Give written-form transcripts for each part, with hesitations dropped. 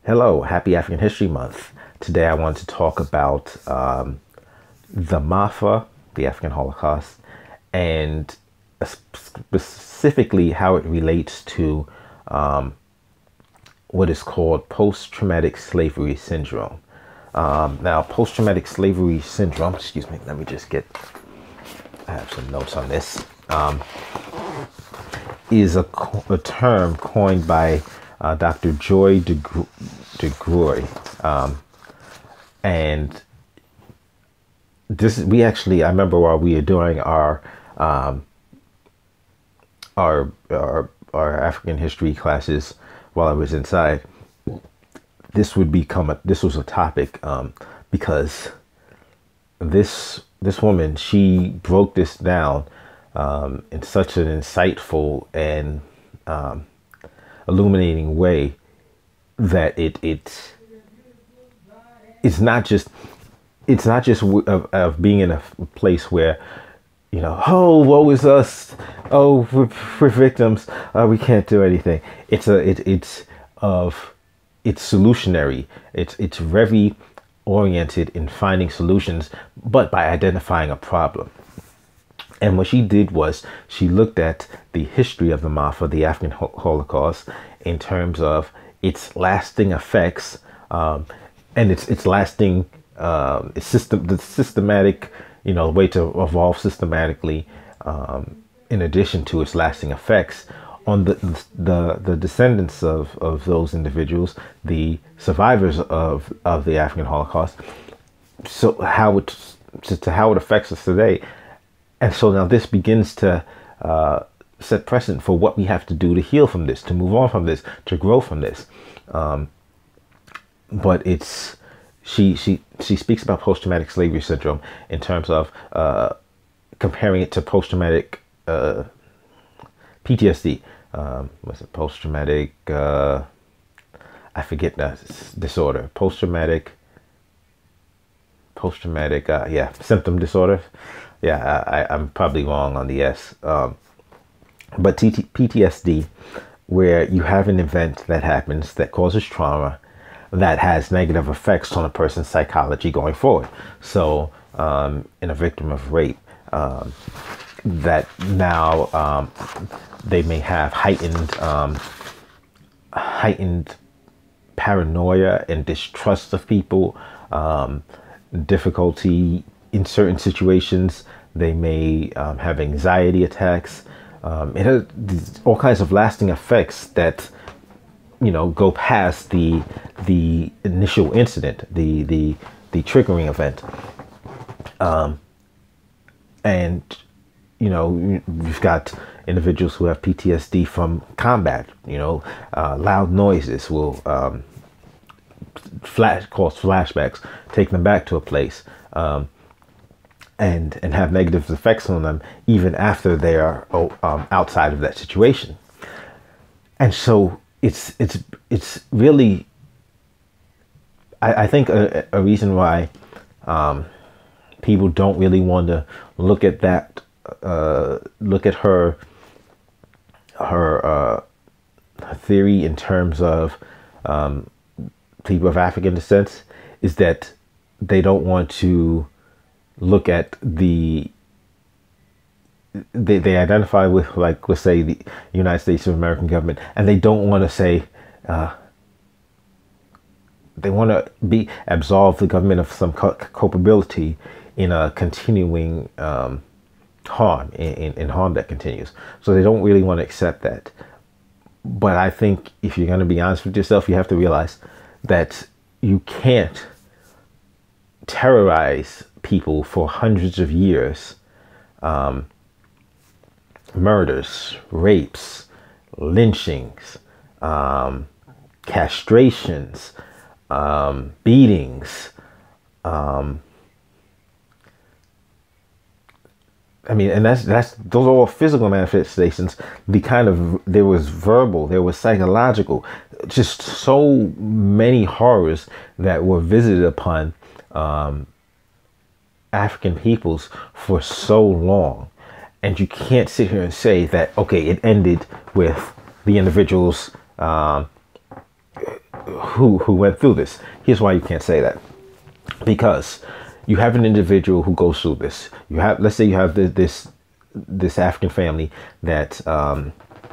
Hello, happy African History Month. Today I want to talk about the Maafa, the African Holocaust, and specifically how it relates to what is called post-traumatic slavery syndrome. Now, post-traumatic slavery syndrome, excuse me, let me just I have some notes on this, is a term coined by Dr. Joy DeGruy. And I remember while we were doing our African history classes while I was inside, this was a topic, because this woman, she broke this down in such an insightful and illuminating way that it's not just of being in a place where, oh, woe is us, oh, we're victims, we can't do anything. It's solutionary. It's very oriented in finding solutions, but by identifying a problem. And what she did was she looked at the history of the Maafa, the African Holocaust, in terms of its lasting effects, and its lasting, the systematic, way to evolve systematically, in addition to its lasting effects on the descendants of those individuals, the survivors of the African Holocaust. So how it affects us today. And so now this begins to set precedent for what we have to do to heal from this, to move on from this, to grow from this. But she speaks about post-traumatic slavery syndrome in terms of comparing it to post-traumatic PTSD. What's it? Post-traumatic, I forget that disorder. Post-traumatic, symptom disorder. Yeah, I'm probably wrong on the S. But PTSD, where you have an event that happens that causes trauma that has negative effects on a person's psychology going forward. So in a victim of rape, that now they may have heightened paranoia and distrust of people, difficulty in certain situations. They may have anxiety attacks. It has all kinds of lasting effects that go past the initial incident, the triggering event. And you've got individuals who have PTSD from combat. Loud noises will cause flashbacks, take them back to a place, and have negative effects on them even after they are outside of that situation. And so it's really, I think a reason why people don't really want to look at that, look at her theory in terms of people of African descent, is that they don't want to look at they identify with, like, let's say, the United States of American government, and they don't want to say, they want to absolve the government of some culpability in a continuing harm, in harm that continues. So they don't really want to accept that. But I think if you're going to be honest with yourself, you have to realize that you can't terrorize people for hundreds of years. Murders, rapes, lynchings, castrations, beatings. And those are all physical manifestations. There was verbal, there was psychological, just so many horrors that were visited upon African peoples for so long. And you can't sit here and say that, okay, it ended with the individuals who went through this. Here's why you can't say that. Because you have an individual who goes through this. You have, let's say you have this African family that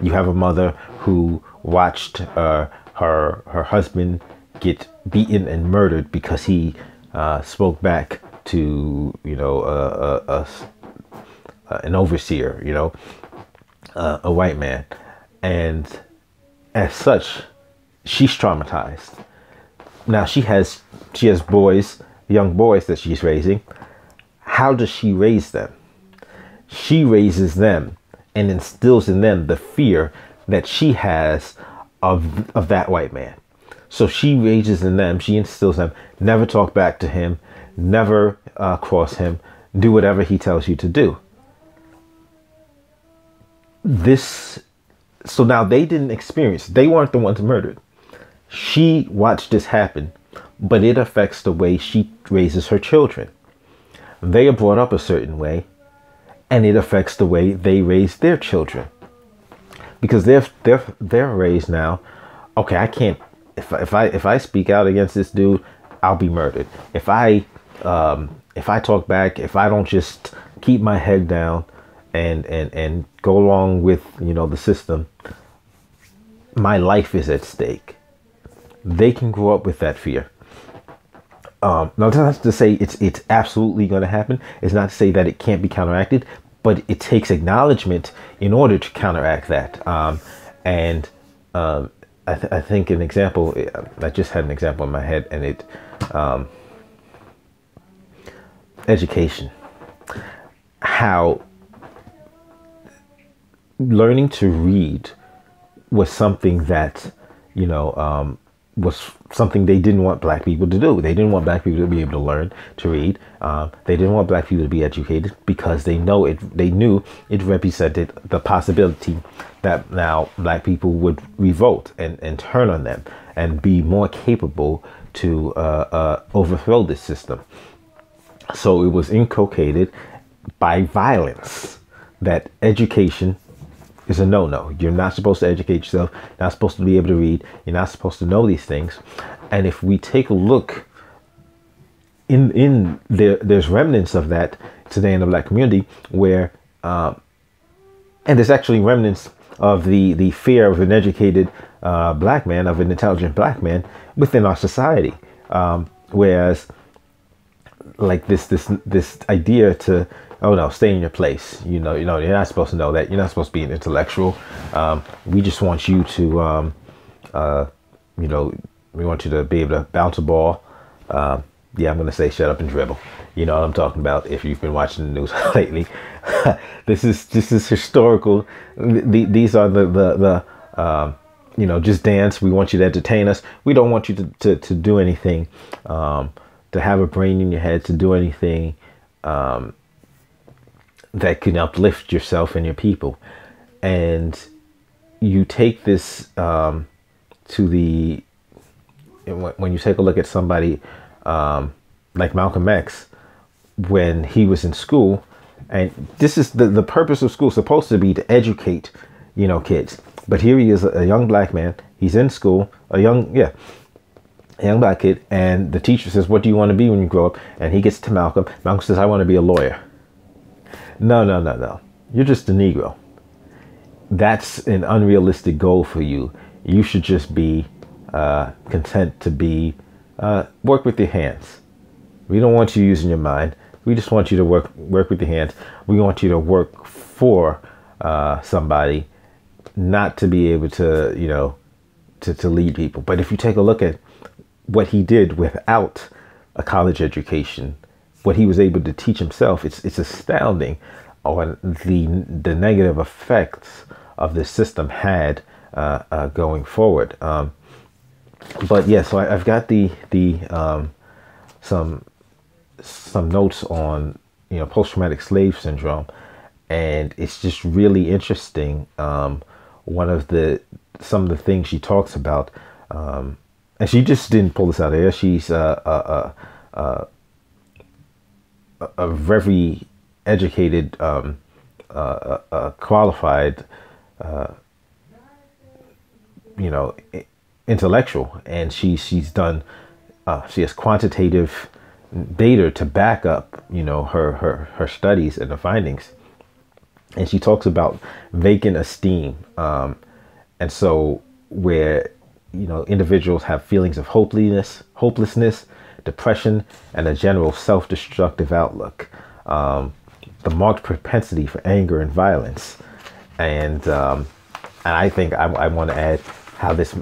you have a mother who watched her husband get beaten and murdered because he spoke back to, you know, an overseer, you know, a white man. And as such, she's traumatized. Now she has boys, young boys that she's raising. How does she raise them? She raises them and instills in them the fear that she has of that white man. So she raises in them, she instills them, never talk back to him, never cross him, do whatever he tells you to do. So now they didn't experience, they weren't the ones murdered. She watched this happen, but it affects the way she raises her children. They are brought up a certain way, and it affects the way they raise their children. Because they're raised now, okay, I can't, if I speak out against this dude, I'll be murdered. If I talk back, if I don't just keep my head down and go along with, you know, the system, my life is at stake. They can grow up with that fear. Now, that's not to say it's absolutely going to happen. It's not to say that it can't be counteracted, but it takes acknowledgement in order to counteract that. I think an example, I just had an example in my head, and it, education, how learning to read was something that, you know, was something they didn't want black people to do. They didn't want black people to be able to learn to read. They didn't want black people to be educated because they knew it represented the possibility that now black people would revolt and turn on them and be more capable to overthrow this system. So it was inculcated by violence that education is a no-no. You're not supposed to educate yourself. You're not supposed to be able to read. You're not supposed to know these things. And if we take a look there's remnants of that today in the black community where, and there's actually remnants of the fear of an educated black man, of an intelligent black man within our society. Whereas like this idea to, oh no, stay in your place. You know, you're not supposed to know that. You're not supposed to be an intellectual. We just want you to, you know, we want you to be able to bounce a ball. Yeah, I'm going to say shut up and dribble. You know what I'm talking about if you've been watching the news lately. This is historical. These are the you know, just dance. We want you to entertain us. We don't want you to do anything, to have a brain in your head, to do anything that can uplift yourself and your people. And you take this to the, when you take a look at somebody like Malcolm X, when he was in school, and this is the purpose of school, supposed to be to educate, you know, kids. But here he is, a young black man. He's in school, a young black kid, and the teacher says, "What do you want to be when you grow up?" And he gets to Malcolm. Malcolm says, "I want to be a lawyer." No. You're just a Negro. That's an unrealistic goal for you. You should just be content to be work with your hands. We don't want you using your mind. We just want you to work with your hands. We want you to work for somebody, not to be able to, you know, to lead people. But if you take a look at what he did without a college education, what he was able to teach himself, it's astounding on the negative effects of this system had going forward. But yeah, so I've got some notes on, you know, post-traumatic slave syndrome, and it's just really interesting. Some of the things she talks about, and she just didn't pull this out of there. She's a very educated, qualified, you know, intellectual, and she has quantitative data to back up, her studies and the findings. And she talks about vacant esteem, and so where individuals have feelings of hopelessness, depression, and a general self-destructive outlook, the marked propensity for anger and violence, and I think I want to add how this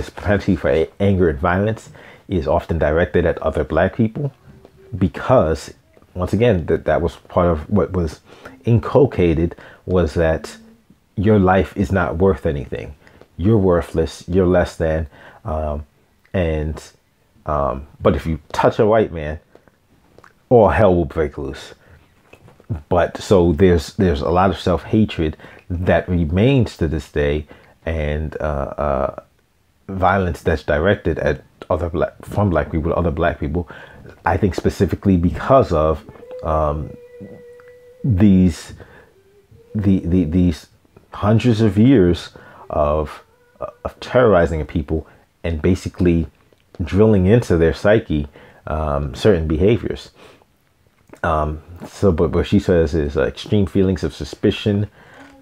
propensity for anger and violence is often directed at other Black people, because once again that was part of what was inculcated, was that your life is not worth anything. You're worthless. You're less than. And but if you touch a white man, all hell will break loose. But so there's a lot of self-hatred that remains to this day, and violence that's directed at from Black people to other Black people. I think specifically because of these hundreds of years of terrorizing people and basically drilling into their psyche certain behaviors. But what she says is extreme feelings of suspicion,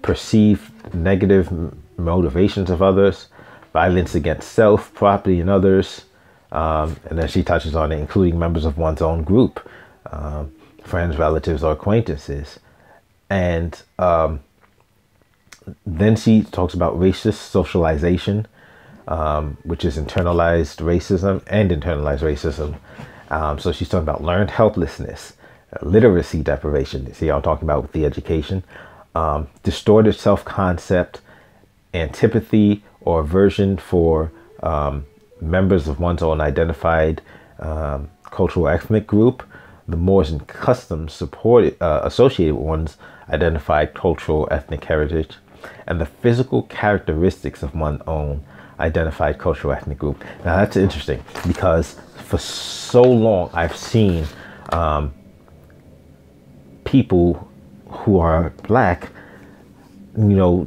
perceived negative motivations of others, violence against self, property, and others. And then she touches on it, including members of one's own group, friends, relatives, or acquaintances. And then she talks about racist socialization, which is internalized racism and internalized racism. So she's talking about learned helplessness, literacy deprivation. See, I'm talking about with the education, distorted self-concept, antipathy or aversion for members of one's own identified cultural ethnic group, the mores and customs associated with one's identified cultural ethnic heritage, and the physical characteristics of one's own identified cultural ethnic group. Now that's interesting, because for so long I've seen people who are Black,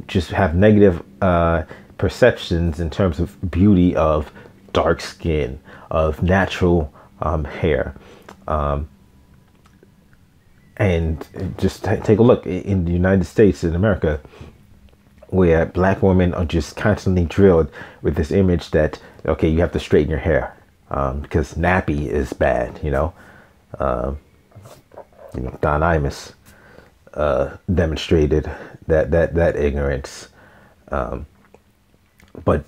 just have negative perceptions in terms of beauty, of dark skin, of natural hair. And just take a look in the United States, in America, where Black women are just constantly drilled with this image that, okay, you have to straighten your hair because nappy is bad, Don Imus demonstrated that ignorance. But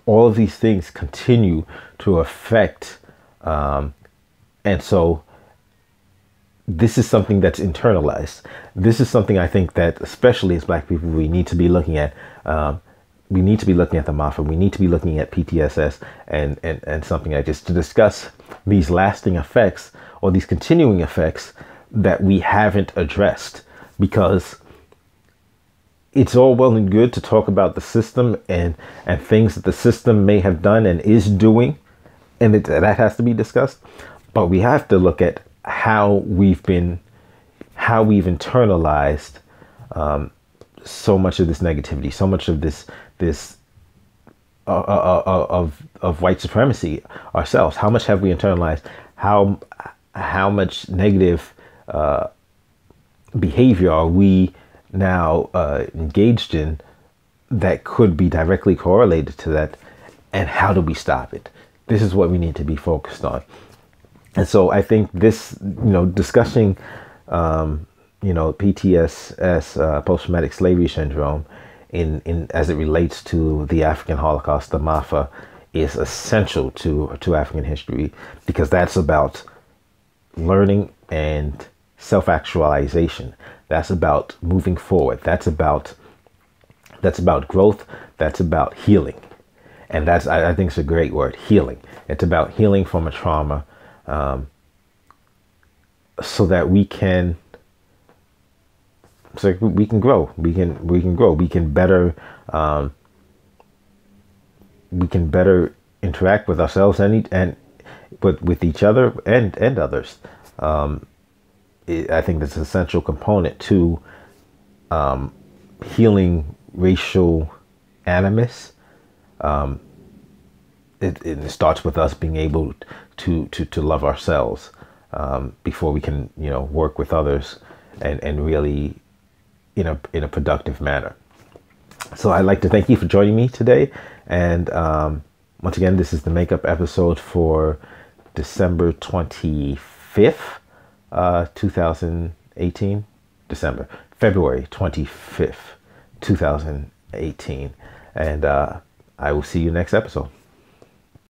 all of these things continue to affect, and so this is something that's internalized. This is something I think that, especially as Black people, we need to be looking at. We need to be looking at the Maafa. We need to be looking at PTSS and something like this, to discuss these lasting effects, or these continuing effects that we haven't addressed. Because it's all well and good to talk about the system and things that the system may have done and is doing, and that has to be discussed. But we have to look at how we've internalized so much of this negativity, so much of this of white supremacy ourselves. How much have we internalized? How much negative behavior are we now engaged in that could be directly correlated to that, and how do we stop it? This is what we need to be focused on. And so I think this, discussing, PTSS, post-traumatic slavery syndrome, in as it relates to the African Holocaust, the Maafa, is essential to African history, because that's about learning and self-actualization. That's about moving forward. That's about growth. That's about healing. And I think it's a great word, healing. It's about healing from a trauma, so that we can grow. We can grow. We can better interact with ourselves and with each other and others. I think that's an essential component to healing racial animus, it starts with us being able to love ourselves before we can, work with others and really in a productive manner. So I'd like to thank you for joining me today. And once again, this is the makeup episode for December 25th, 2018. February 25th, 2018. And I will see you next episode.